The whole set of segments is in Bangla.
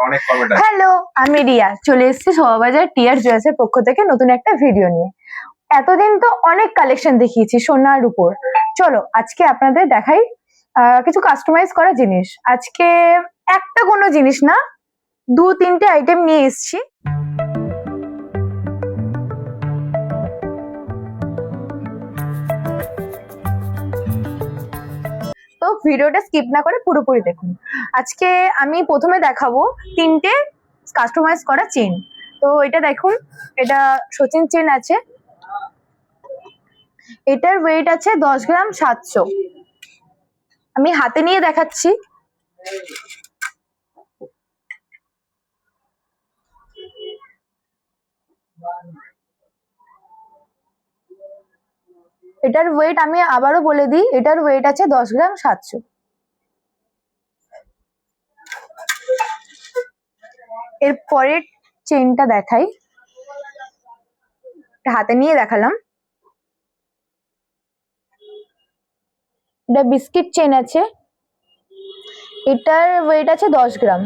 অনেক কমেন্ট আছে। হ্যালো, আমি রিয়া, চলে এসেছি শোভাবাজার টিয়ার জুয়েলার্সের পক্ষ থেকে নতুন একটা ভিডিও নিয়ে। এতদিন তো অনেক কালেকশন দেখিয়েছি সোনার উপর, চলো আজকে আপনাদের দেখাই কিছু কাস্টমাইজ করা জিনিস। আজকে একটা কোনো জিনিস না, 2-3টে আইটেম নিয়ে এসেছি। তো ভিডিওটা স্কিপ না করে পুরোপুরি দেখুন। আজকে আমি প্রথমে দেখাবো 3টে কাস্টমাইজ করা চেন। তো এটা দেখুন, এটা সচিন চেন আছে, এটার ওয়েট আছে 10 গ্রাম 700। আমি হাতে নিয়ে দেখাচ্ছি। এটার ওয়েট আমি আবারও বলে দিই, এটার ওয়েট আছে 10 গ্রাম 700। এর পরের চেনটা দেখাই, হাতে নিয়ে দেখালাম। এটা বিস্কিট চেন আছে, এটার ওয়েট আছে 10 গ্রাম।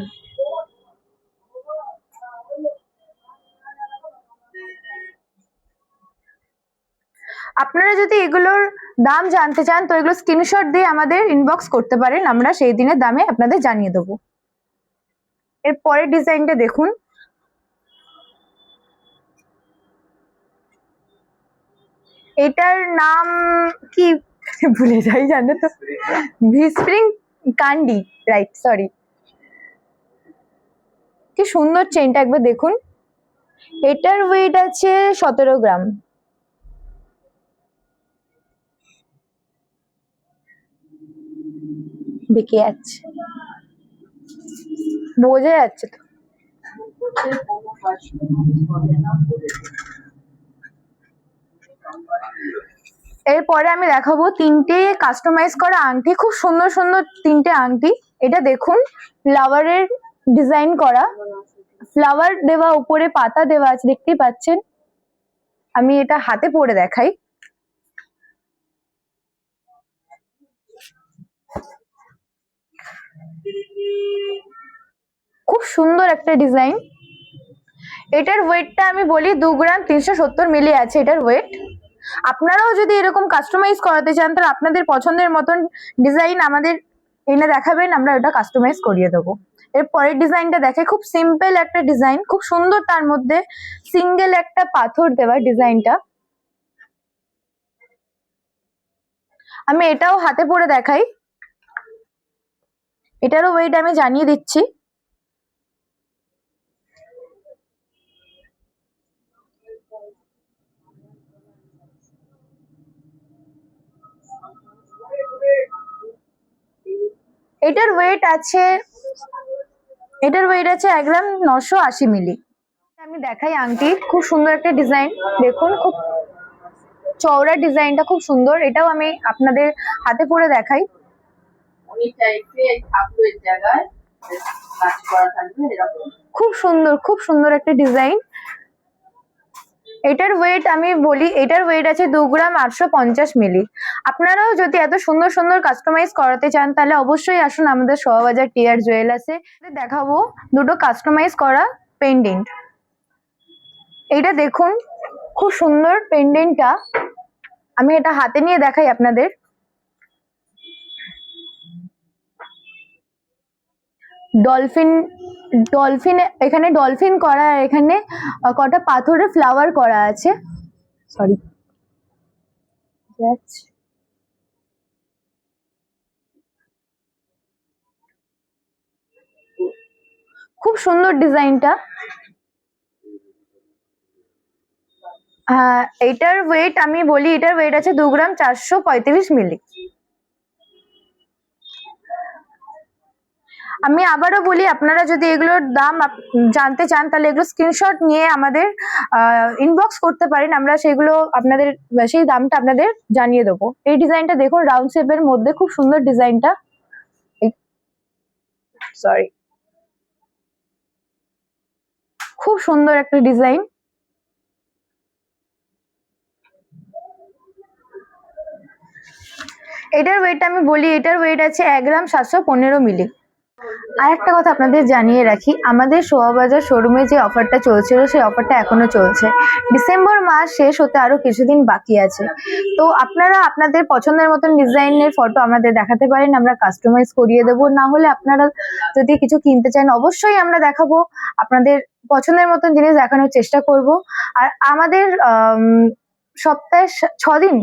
আপনারা যদি এগুলোর দাম জানতে চান তো এগুলো স্ক্রিনশট দিয়ে আমাদের ইনবক্স করতে পারেন, আমরা সেই দিনের দামে আপনাদের জানিয়ে দেবো। এর পরের ডিজাইনটা দেখুন, এটার নাম কি ভুলে যাই জানো তো, ভিস্প্রিং কান্ডি, রাইট, সরি। কি সুন্দর চেনটা, একবার দেখুন। এটার ওয়েট আছে 17 গ্রাম। বেঁকে যাচ্ছে, বোঝা যাচ্ছে তো। এরপরে আমি দেখাবো 3টে কাস্টমাইজ করা আংটি, খুব সুন্দর সুন্দর 3টে আংটি। এটা দেখুন, ফ্লাওয়ারের ডিজাইন করা, ফ্লাওয়ার দেওয়া, উপরে পাতা দেওয়া আছে, দেখতেই পাচ্ছেন। আমি এটা হাতে পরে দেখাই। খুব সুন্দর একটা ডিজাইন। এটার ওয়েটটা আমি বলি 2 গ্রাম 370 মিলি আছে এটার ওয়েট। আপনারাও যদি এরকম কাস্টমাইজ করাতে চান তাহলে আপনাদের পছন্দের মতন ডিজাইন আমাদের এনে দেখাবেন, আমরা ওটা কাস্টমাইজ করিয়ে দেবো। এর পরের ডিজাইনটা দেখে, খুব সিম্পল একটা ডিজাইন, খুব সুন্দর, তার মধ্যে সিঙ্গেল একটা পাথর দেওয়া ডিজাইনটা। আমি এটাও হাতে পরে দেখাই, এটারও ওয়েট আমি জানিয়ে দিচ্ছি। এটার ওয়েট আছে 1 গ্রাম 980 মিলি। আমি দেখাই আংটি, খুব সুন্দর একটা ডিজাইন, দেখুন খুব চওড়া ডিজাইনটা, খুব সুন্দর। এটাও আমি আপনাদের হাতে পরে দেখাই। খুব সুন্দর, খুব সুন্দর একটা ডিজাইন। এটার ওয়েট আমি বলি, এটার ওয়েট আছে 2 গ্রাম 850 মিলি। আপনারাও যদি এত সুন্দর সুন্দর কাস্টমাইজ করাতে চান তাহলে অবশ্যই আসুন আমাদের শোভাবাজার টিয়ার জুয়েলার্সে। দেখাবো দুটো কাস্টমাইজ করা পেন্ডেন্ট। এটা দেখুন, খুব সুন্দর পেন্ডেন্টটা, আমি এটা হাতে নিয়ে দেখাই আপনাদের। ডলফিন ডলফিন এখানে ডলফিন করা, এখানে কটা পাথরে ফ্লাওয়ার করা আছে, সরি। খুব সুন্দর ডিজাইনটা। এটার ওয়েট আমি বলি, এটার ওয়েট আছে 2 গ্রাম 435 মিলি। আমি আবারও বলি, আপনারা যদি এগুলোর দাম জানতে চান তাহলে এগুলো স্ক্রিনশট নিয়ে আমাদের ইনবক্স করতে পারেন, আমরা সেগুলো আপনাদের সেই দামটা আপনাদের জানিয়ে দেবো। এই ডিজাইনটা দেখুন, রাউন্ড শেপের মধ্যে খুব সুন্দর ডিজাইনটা, সরি, খুব সুন্দর একটা ডিজাইন। এটার ওয়েট আমি বলি, এটার ওয়েট আছে 1 গ্রাম 715 মিলি। আর একটা কথা আপনাদের জানিয়ে রাখি, আমাদের শোভাবাজার শোরুমে যে অফারটা চলছিল সেই অফারটা এখনো চলছে। ডিসেম্বর মাস শেষ হতে আরো কিছুদিন বাকি আছে। তো আপনারা আপনাদের পছন্দের মতন ডিজাইনের ফটো আমাদের দেখাতে পারেন, আমরা কাস্টমাইজ করিয়ে দেবো। না হলে আপনারা যদি কিছু কিনতে চান অবশ্যই আমরা দেখাবো, আপনাদের পছন্দের মতন জিনিস দেখানোর চেষ্টা করব। আর আমাদের সপ্তাহে 6 দিন,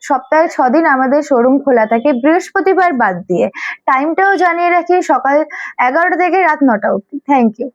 সপ্তাহে 6 দিন আমাদের শোরুম খোলা থাকে, বৃহস্পতিবার বাদ দিয়ে। টাইমটাও জানিয়ে রাখি, সকাল 11টা থেকে রাত 9টা অবধি। Thank you.